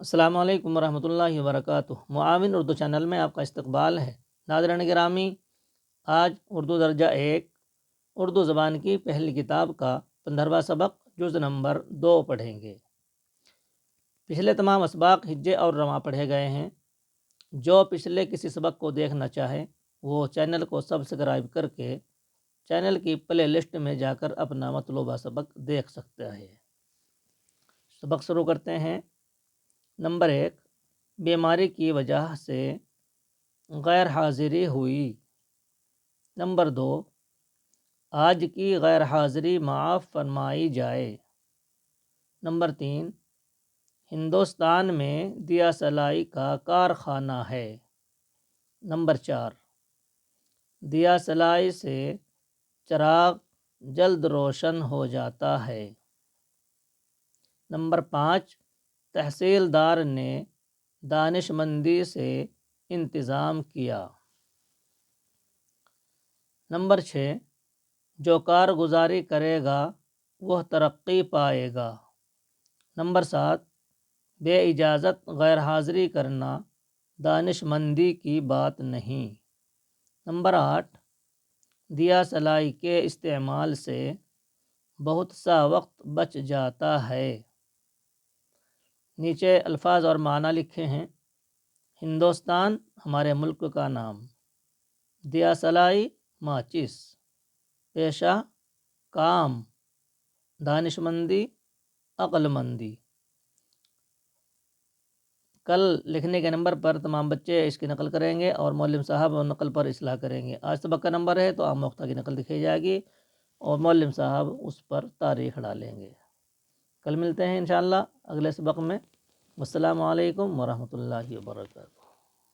السلام علیکم ورحمۃ اللہ وبرکاتہ۔ معاون اردو چینل میں آپ کا استقبال ہے۔ ناظرین گرامی، آج اردو درجہ 1 اردو زبان کی پہلی کتاب کا 15واں سبق جز نمبر 2 پڑھیں گے۔ پچھلے تمام اسباق ہجے اور رواں پڑھے گئے ہیں۔ جو پچھلے کسی سبق کو دیکھنا چاہے وہ چینل کو سبسکرائب کر کے چینل کی پلے لسٹ میں جا کر اپنا مطلوبہ سبق دیکھ سکتا ہے۔ سبق شروع کرتے ہیں۔ نمبر 1، بیماری کی وجہ سے غیر حاضری ہوئی۔ نمبر 2، آج کی غیر حاضری معاف فرمائی جائے۔ نمبر 3، ہندوستان میں دیا سلائی کا کارخانہ ہے۔ نمبر 4، دیا سلائی سے چراغ جلد روشن ہو جاتا ہے۔ نمبر 5، تحصیلدار نے دانش مندی سے انتظام کیا۔ نمبر 6، جو کارگزاری کرے گا وہ ترقی پائے گا۔ نمبر 7، بے اجازت غیر حاضری کرنا دانش مندی کی بات نہیں۔ نمبر 8، دیا سلائی کے استعمال سے بہت سا وقت بچ جاتا ہے۔ نیچے الفاظ اور معنی لکھے ہیں۔ ہندوستان ہمارے ملک کا نام، دیا سلائی ماچس، پیشہ کام، دانش مندی عقل مندی۔ کل لکھنے کے نمبر پر تمام بچے اس کی نقل کریں گے اور معلم صاحب نقل پر اصلاح کریں گے۔ آج سبق کا نمبر ہے تو آموختہ کی نقل دکھائی جائے گی اور معلم صاحب اس پر تاریخ ڈالیں گے۔ کل ملتے ہیں انشاءاللہ اگلے سبق میں۔ السلام علیکم ورحمۃ اللہ وبرکاتہ۔